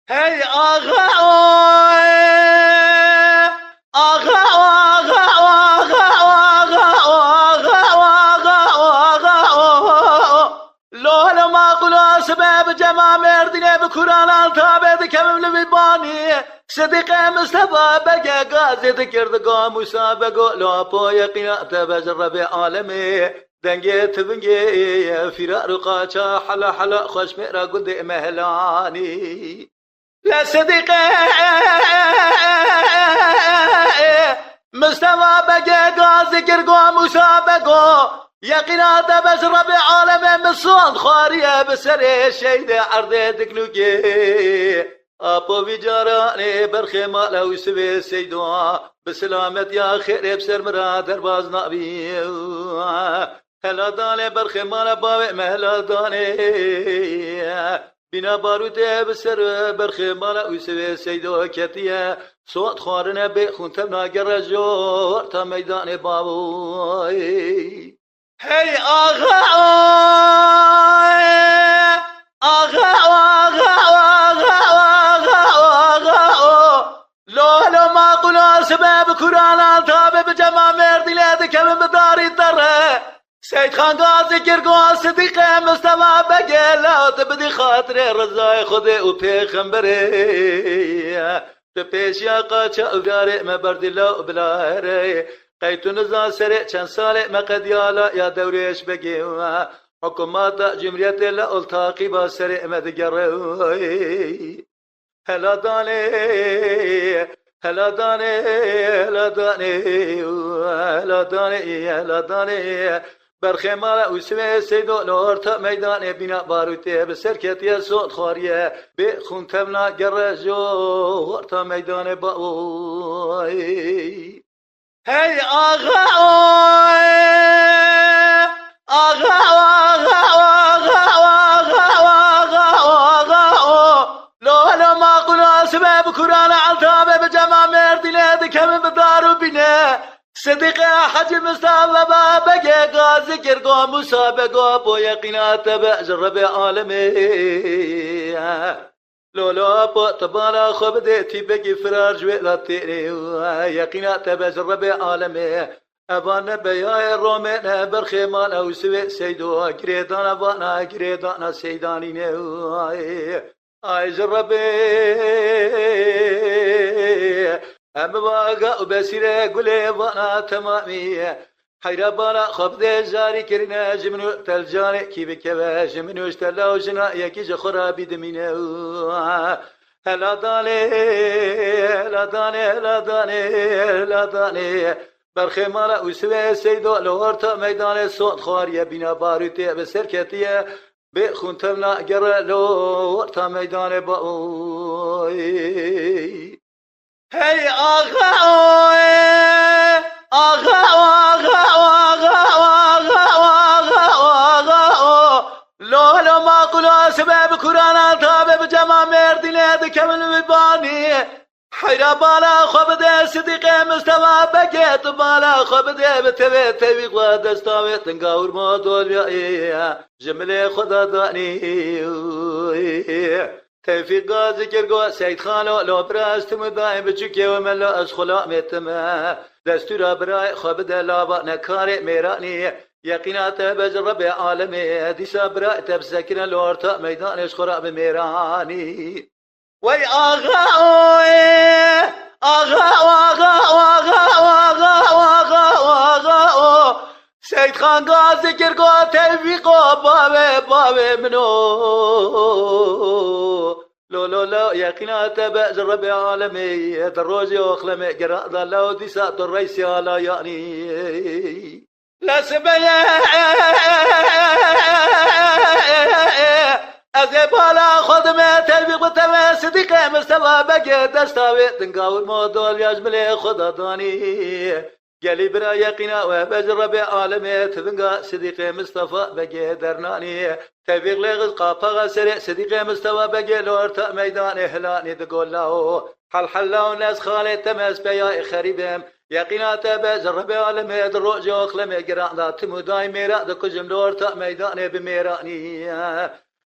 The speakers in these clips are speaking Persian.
هی آقا آقا آقا آقا آقا آقا آقا لول ما قلا سبب جمع مردینه بکران التابه کمل ببانی صدیق مصطفى بقى قازد كردقا مسابقو لوبو يقينا تبجرب عالمي دنگت بنگي فرار قاچا حلا حلا خوش ميرا قد مهلاني لا صديق مصطفى بقى قازد كردقا مسابقو يقينا تبجرب عالمي مصون خارية بسري شيدة عرضي دقلوكي آپو بیجارانه برخی مالا و سوی سیدوا بسلامت یا خیر بسر مرا درباز نبی هلا دانه برخی مالا باوی مهلا دانه بینا باروته بسر برخی مالا و سوی سیدوا کتیه صوت خوارنه بخون تبنا گرجو تا میدان باوی هی آغا آغا لو ما قلنا سبب كورانا تابع بجمع مردي لادك من بداري الدره سيد خان قاضي كرقوا صديق مصطفى بقى لا تبدي خاطري رزاي خذي وبيخنبري تبيش يا قاچا وقاري ما بردي لو بلاهري قيتو نزا سري چند سالي ما قد يالا يا دوريش بقي حكومات جمهورية لا التاقي بسري ما تقري هلا داني هلا داني هلا داني هلا داني هلا داني برخي مالا وسوي سيدو لورتا ميدان بنا باروتي بسركتي صوت خاريه بخون تبنا قرجو ورتا ميدان باوي هي آغا آغا سبب كورانا عالتابة بجمع مردي لادك هم بدارو بنا صديق حج مصطفى بقى غازي كرقو مسابقو بو يقينا تبع جرب عالمي لولو بو تبالا خب ديتي بقي فرار جويلا تيري يقينا تبع جرب عالمي ابان بيا رومين برخي مالا وسوي سيدو قريدانا بانا قريدانا سيدانين آي جربي أم باقا وبسيرة قولي بانا تمامي حيرا بانا خبد جاري كرنا جمنو تلجاني كي بكبا جمنو اشتلا وجنا يكي جخرا بدمينه هلا داني هلا داني هلا داني هلا داني برخي مالا وسوي سيدو لورتا ميدان صوت خواريا بنا باروتي بسركتيه بخون تبنا قرلو ورتا ميدان باوي هي آغا آغا آغا آغا آغا لو ما قلنا سبب كورانا تابع بجمع مردي لادك من مباني حيرا بالا خبده صديق مصطفى بقيت بالا خبده بتبي تبي قد استوي تنقاور ما دول يا جمله خدا داني توفيق غازي كرقو سيد خانو لو براست مدايم بچكي وملا اسخلا متما دستور براي خبده لابا نكاري ميراني يقينات بجرب عالمي ديسا براي تبسكن لورتا ميدان اشخرا بميراني وي آغا آغا آغا آغا آغا آغا سيد خان غازي كرقو توفيقو بابي منو لو يقينا تبع جرب عالمي دروجي واخلمي قرا ضلو ديسات الرئيس على يعني لا سبيا أزبالا خدمة تلبيق بتما صديقة مصطفى بقى دستاوي تنقاول موضوع يجمل خدا داني قالي برا يقينا وبجرب عالمي تبنقى صديقة مصطفى بقى درناني تبيق لغز قاپا سري صديقة مصطفى بقى لورتا ميدان هلاني تقول له حل ناس خالي تمس بيا خريبهم يقينا تبع جرب عالمي دروج واخلمي قرا تموداي ميرا دكو جملورتا ميدان بميراني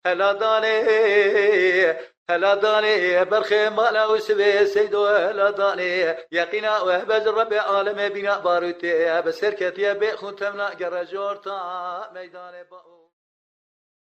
هلا داني هلا داني برخي مالا وسبي سيدو هلا داني يقينا وهبز الرب عالم بنا باروتي بسركت يا بي خنتمنا جرجورتا ميدان